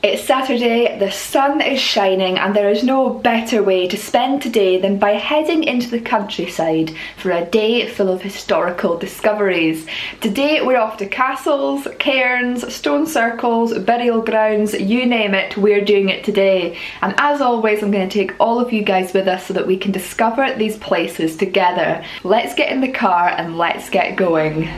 It's Saturday, the sun is shining, and there is no better way to spend today than by heading into the countryside for a day full of historical discoveries. Today we're off to castles, cairns, stone circles, burial grounds, you name it, we're doing it today. And as always, I'm going to take all of you guys with us so that we can discover these places together. Let's get in the car and let's get going.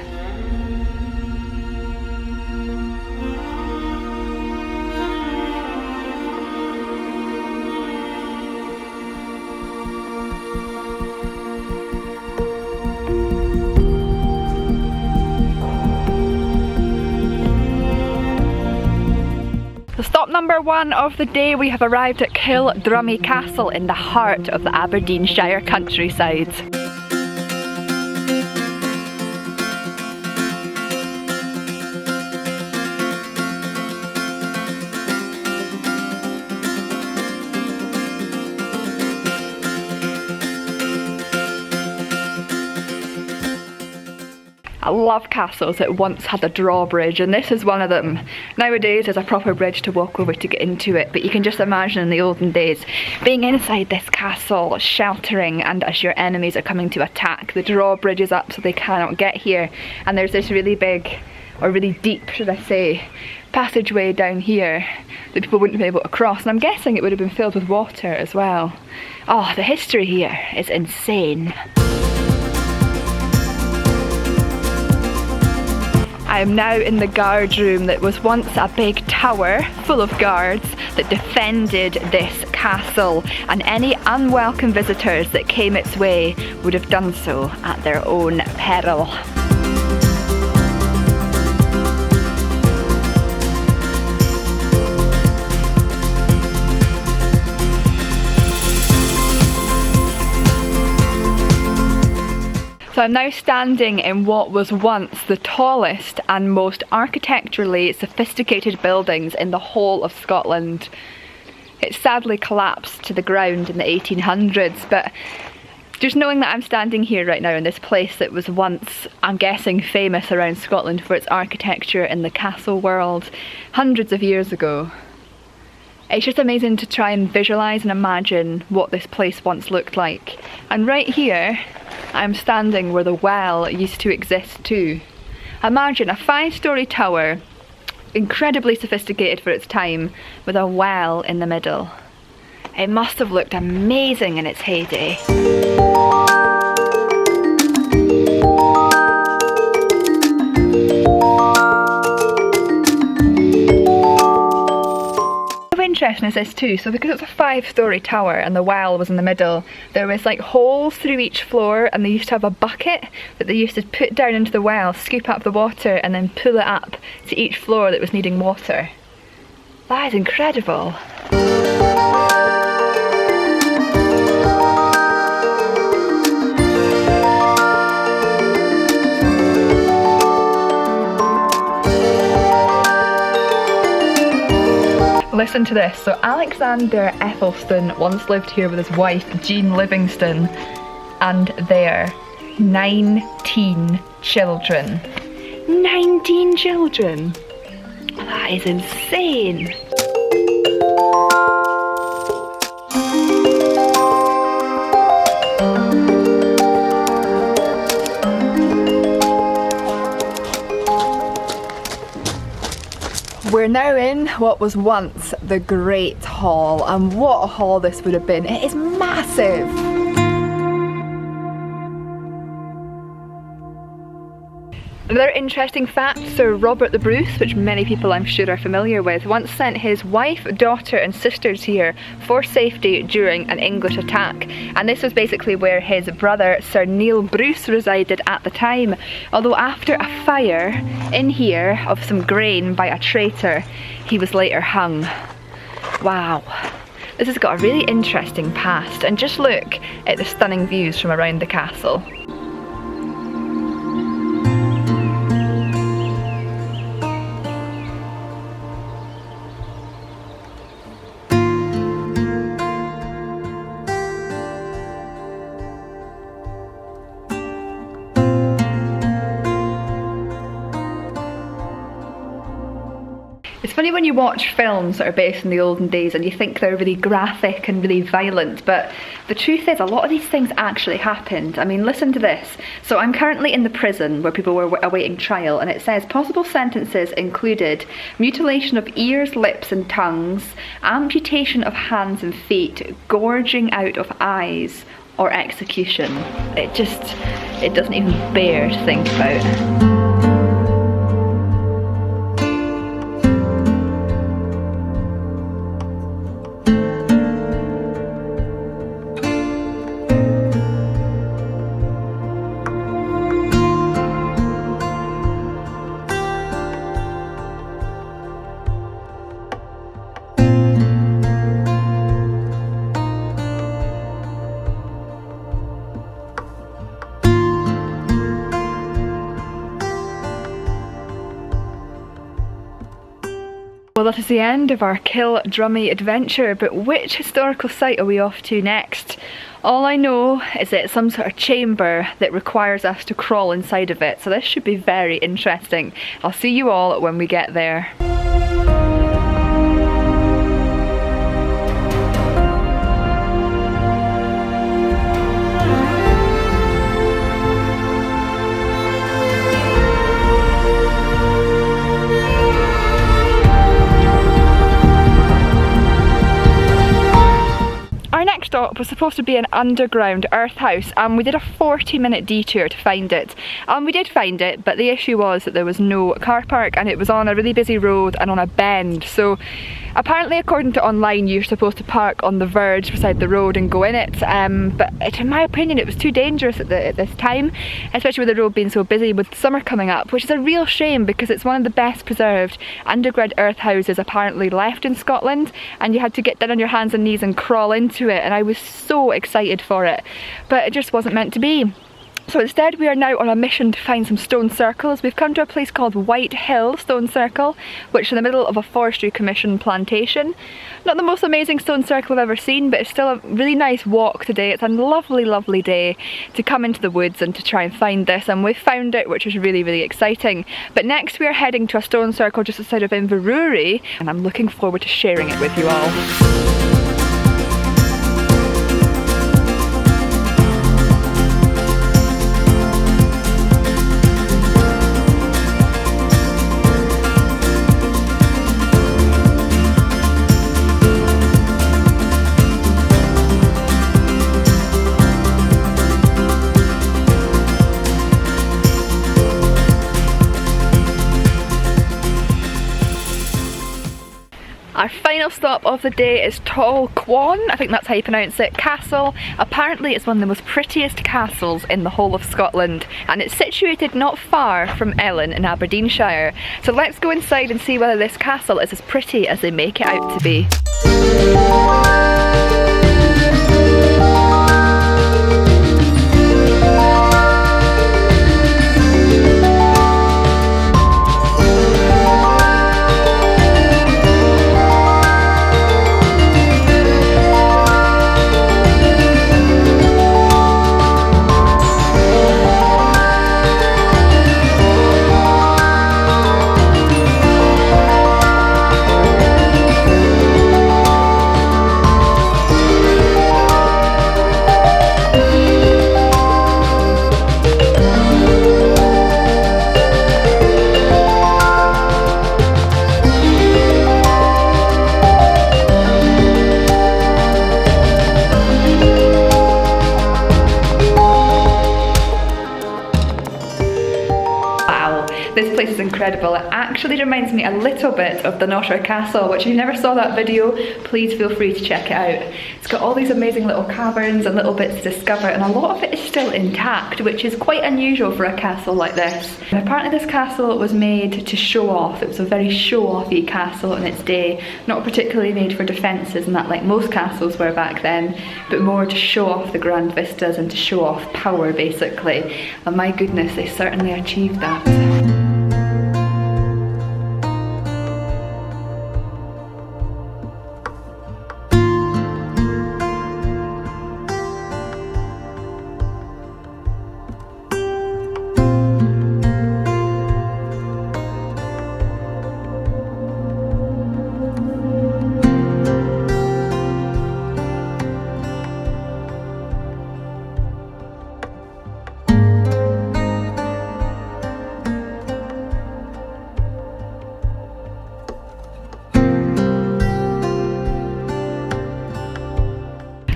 Stop number one of the day, we have arrived at Kildrummy Castle in the heart of the Aberdeenshire countryside. I love castles that once had a drawbridge, and this is one of them. Nowadays there's a proper bridge to walk over to get into it, but you can just imagine in the olden days being inside this castle, sheltering, and as your enemies are coming to attack, the drawbridge is up so they cannot get here, and there's this really big, or really deep should I say, passageway down here that people wouldn't be able to cross, and I'm guessing it would have been filled with water as well. Oh, the history here is insane. I am now in the guard room that was once a big tower full of guards that defended this castle, and any unwelcome visitors that came its way would have done so at their own peril. So I'm now standing in what was once the tallest and most architecturally sophisticated buildings in the whole of Scotland. It sadly collapsed to the ground in the 1800s, but just knowing that I'm standing here right now in this place that was once, I'm guessing, famous around Scotland for its architecture in the castle world hundreds of years ago, it's just amazing to try and visualise and imagine what this place once looked like. And right here, I'm standing where the well used to exist too. Imagine a 5-storey tower, incredibly sophisticated for its time, with a well in the middle. It must have looked amazing in its heyday. Interesting is this too, so because it's a 5-storey tower and the well was in the middle, there was like holes through each floor, and they used to have a bucket that they used to put down into the well, scoop up the water and then pull it up to each floor that was needing water. That is incredible. Listen to this. So Alexander Eccleston once lived here with his wife Jean Livingston and their 19 children. 19 children! That is insane! We're now in what was once the Great Hall, and what a hall this would have been. It is massive! Another interesting fact, Sir Robert the Bruce, which many people I'm sure are familiar with, once sent his wife, daughter and sisters here for safety during an English attack, and this was basically where his brother Sir Neil Bruce resided at the time, although after a fire in here of some grain by a traitor, he was later hung. Wow. This has got a really interesting past, and just look at the stunning views from around the castle. funny when you watch films that are based in the olden days and you think they're really graphic and really violent, but the truth is a lot of these things actually happened. I mean, listen to this. So I'm currently in the prison where people were awaiting trial, and it says possible sentences included mutilation of ears, lips and tongues, amputation of hands and feet, gorging out of eyes, or execution. It doesn't even bear to think about. Well, that is the end of our Kildrummy adventure, but which historical site are we off to next? All I know is that it's some sort of chamber that requires us to crawl inside of it, so this should be very interesting. I'll see you all when we get there. Stop was supposed to be an underground earth house, and we did a 40-minute detour to find it. We did find it, but the issue was that there was no car park and it was on a really busy road and on a bend. So apparently, according to online, you're supposed to park on the verge beside the road and go in it, but in my opinion it was too dangerous at this time, especially with the road being so busy with summer coming up, which is a real shame because it's one of the best preserved underground earth houses apparently left in Scotland, and you had to get down on your hands and knees and crawl into it, and I was so excited for it, but it just wasn't meant to be. So instead we are now on a mission to find some stone circles. We've come to a place called Whitehill Stone Circle, which is in the middle of a Forestry Commission plantation. Not the most amazing stone circle I've ever seen, but it's still a really nice walk today. It's a lovely, lovely day to come into the woods and to try and find this, and we've found it, which is really, really exciting. But next we are heading to a stone circle just outside of Inverurie, and I'm looking forward to sharing it with you all. Our final stop of the day is Tolquhon, I think that's how you pronounce it, castle. Apparently it's one of the most prettiest castles in the whole of Scotland, and it's situated not far from Ellon in Aberdeenshire. So let's go inside and see whether this castle is as pretty as they make it out to be. This place is incredible. It actually reminds me a little bit of the Natto Castle, which if you never saw that video, please feel free to check it out. It's got all these amazing little caverns and little bits to discover, and a lot of it is still intact, which is quite unusual for a castle like this. And apparently this castle was made to show off. It was a very show-offy castle in its day, not particularly made for defences and that like most castles were back then, but more to show off the grand vistas and to show off power basically. And my goodness, they certainly achieved that.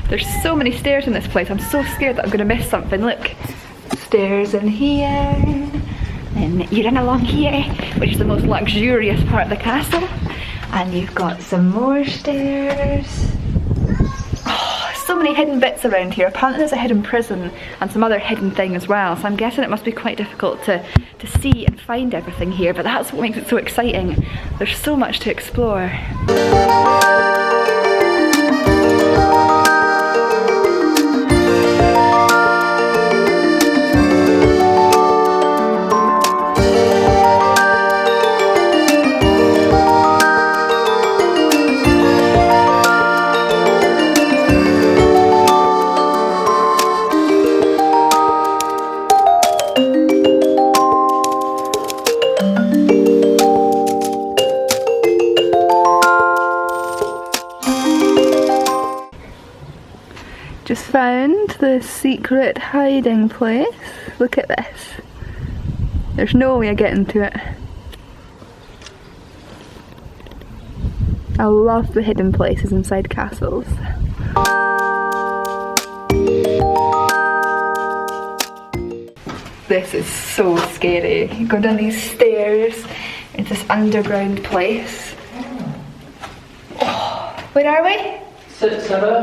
There's so many stairs in this place. I'm so scared that I'm gonna miss something. Look, stairs in here, and you run along here, which is the most luxurious part of the castle. And you've got some more stairs. Oh, so many hidden bits around here. Apparently there's a hidden prison and some other hidden thing as well. So I'm guessing it must be quite difficult to see and find everything here, but that's what makes it so exciting. There's so much to explore. Just found the secret hiding place. Look at this. There's no way of getting to it. I love the hidden places inside castles. This is so scary. You go down these stairs into this underground place. Oh, where are we?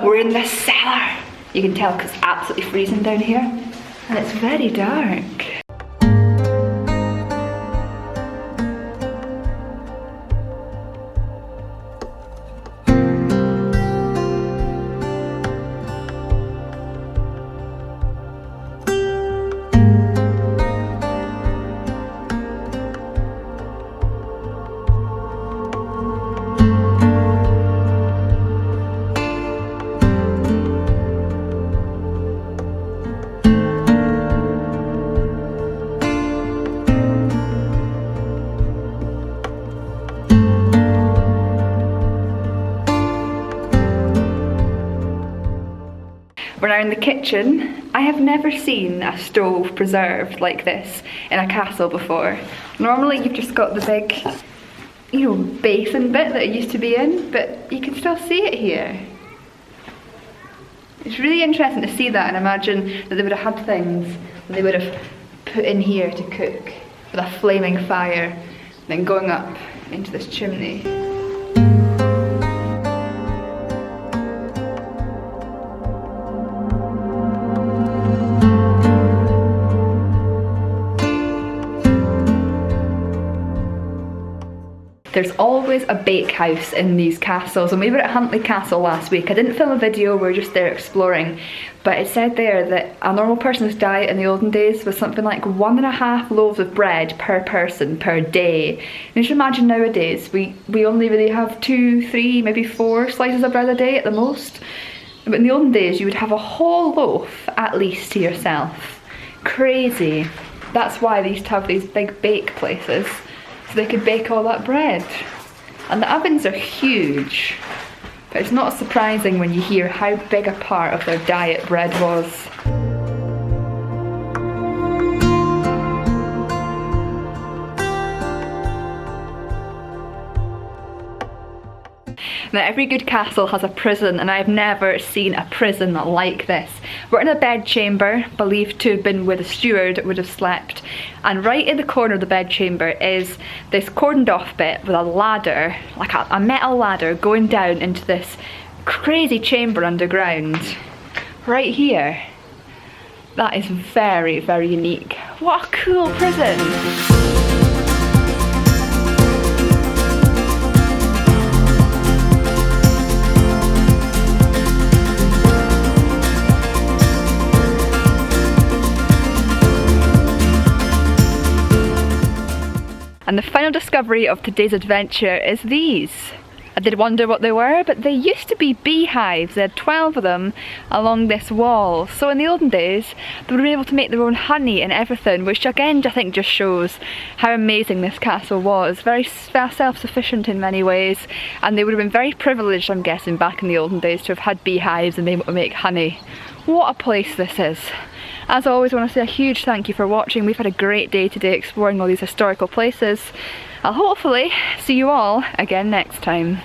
We're in the cellar. You can tell because it's absolutely freezing down here, and it's very dark. We're now in the kitchen. I have never seen a stove preserved like this in a castle before. Normally you've just got the big, you know, basin bit that it used to be in, but you can still see it here. It's really interesting to see that and imagine that they would have had things that they would have put in here to cook with a flaming fire, then going up into this chimney. There's always a bakehouse in these castles, and we were at Huntly Castle last week. I didn't film a video, we were just there exploring, but it said there that a normal person's diet in the olden days was something like 1.5 loaves of bread per person per day. And just imagine nowadays, we only really have 2, 3, maybe 4 slices of bread a day at the most. But in the olden days, you would have a whole loaf at least to yourself. Crazy. That's why they used to have these big bake places, so they could bake all that bread. And the ovens are huge, but it's not surprising when you hear how big a part of their diet bread was. Now every good castle has a prison, and I've never seen a prison like this. We're in a bedchamber, believed to have been where the steward would have slept, and right in the corner of the bedchamber is this cordoned off bit with a ladder, like a metal ladder going down into this crazy chamber underground. Right here. That is very, very unique. What a cool prison! And the final discovery of today's adventure is these. I did wonder what they were, but they used to be beehives. They had 12 of them along this wall. So in the olden days, they were able to make their own honey and everything, which again I think just shows how amazing this castle was. Very self-sufficient in many ways, and they would have been very privileged, I'm guessing, back in the olden days to have had beehives and been able to make honey. What a place this is. As always, I want to say a huge thank you for watching. We've had a great day today exploring all these historical places. I'll hopefully see you all again next time.